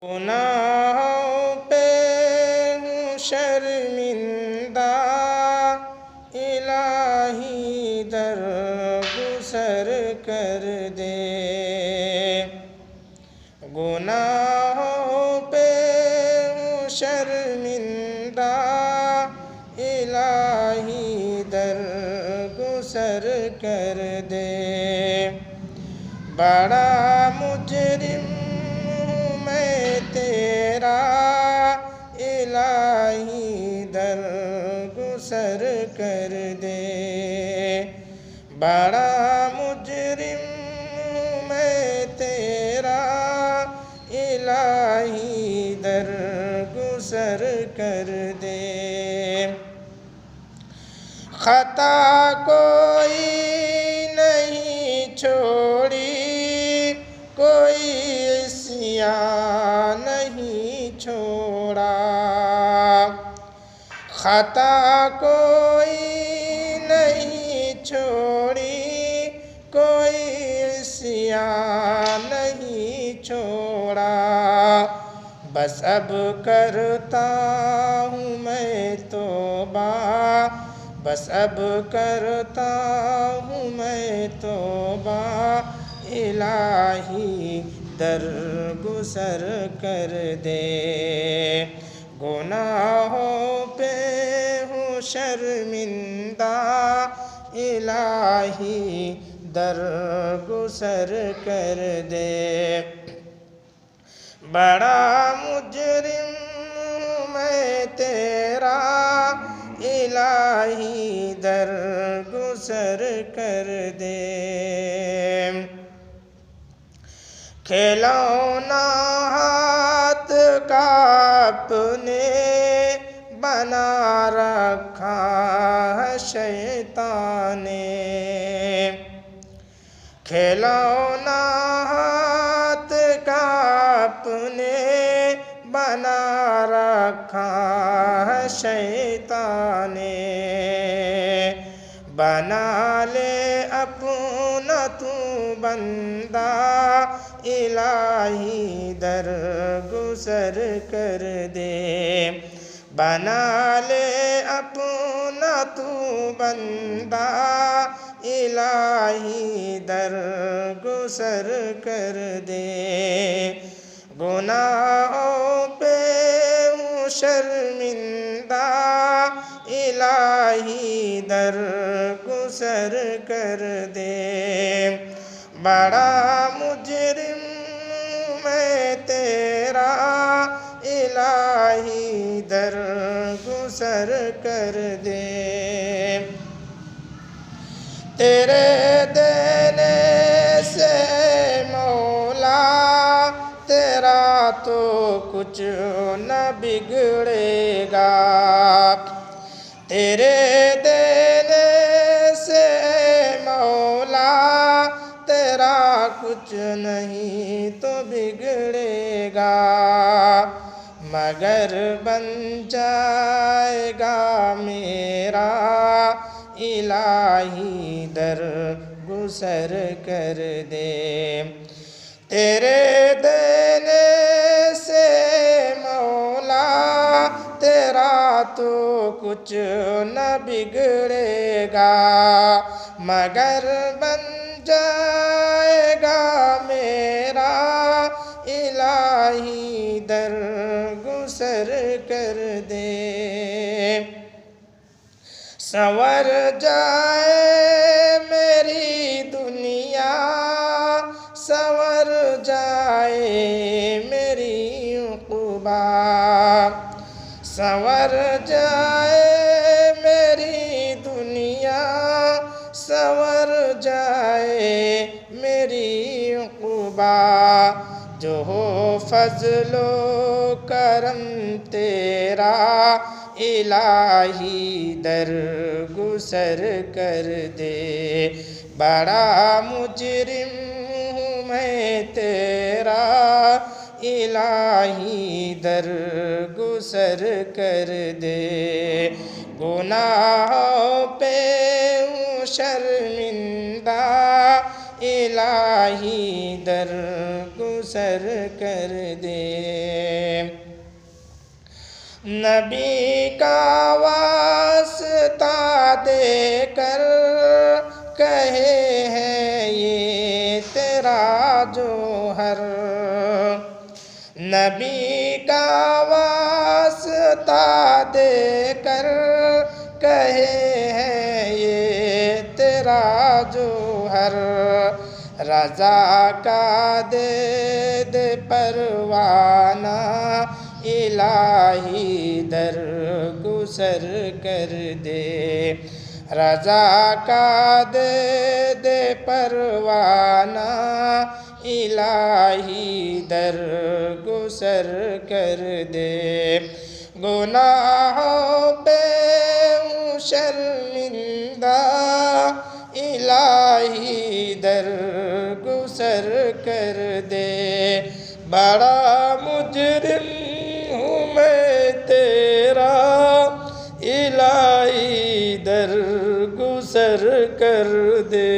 گناہوں پہ ہوں شرمندہ، الہی درگزر کر دے۔ گناہوں پہ ہوں شرمندہ، الہی درگزر کر دے۔ بڑا مجرم ہوں میں تیرا، الہی درگزر کر دے۔ بڑا مجرم ہوں میں تیرا، الہی درگزر کر دے۔ خطا کوئی نہیں چھوڑی، کوئی عصیان نہیں چھوڑا۔ خطا کوئی نہیں چھوڑی، کوئی عصیان نہیں چھوڑا۔ بس اب کرتا ہوں میں توبہ، بس اب کرتا ہوں میں توبہ، الہی درگزر کر دے۔ گناہوں پہ ہوں شرمندہ، الہی درگزر کر دے۔ بڑا مجرم ہوں میں تیرا، الہی درگزر کر دے۔ کھلونا ہاتھ کا اپنے بنا رکھا ہے شیطان نے۔ کھلونا ہاتھ کا اپنے بنا رکھا ہے شیطان نے۔ بنا لے اپنا تو بندہ، الہی درگزر کر دے۔ بنا لے اپنا تو بندہ، الہی درگزر کر دے۔ گناہوں پہ ہوں شرمندہ، الہی درگزر کر دے۔ بڑا مجرم میں تیرا، الہی درگزر کر دے۔ تیرے دینے سے مولا، تیرا تو کچھ نہ بگڑے گا۔ تیرے دینے سے مولا، تیرا کچھ نہیں تو بگڑے گا۔ مگر بن جائے گا میرا، الہی درگزر کر دے۔ تیرے دینے سے مولا، تیرا تو کچھ نہ بگڑے گا۔ مگر بن جائے گا میرا، الہی درگزر کر دے۔ سنور جائے میری دنیا، سنور جائے میری عقبیٰ۔ سنور جائے میری دنیا، سنور جائے میری عقبیٰ۔ جو ہو فضل و کرم تیرا، الہی درگزر کر دے۔ بڑا مجرم ہوں میں تیرا، الہی درگزر کر دے۔ گناہوں پہ ہوں شرمندہ، الہی درگزر گسر کر دے۔ نبی کا واسطہ دے کر کہے ہے یہ تیرا جوہر، نبی کا واسطہ دے کر کہے ہے یہ تیرا جوہر، رضا کا دے دے پروانہ الہی در گسر کر دے، رضا کا دے دے پروانہ الہی در گسر کر دے۔ گناہوں پہ ہوں شرمندہ الہی در گسر کر دے، بڑا مجرم ہوں میں تیرا الہی در گسر کر دے۔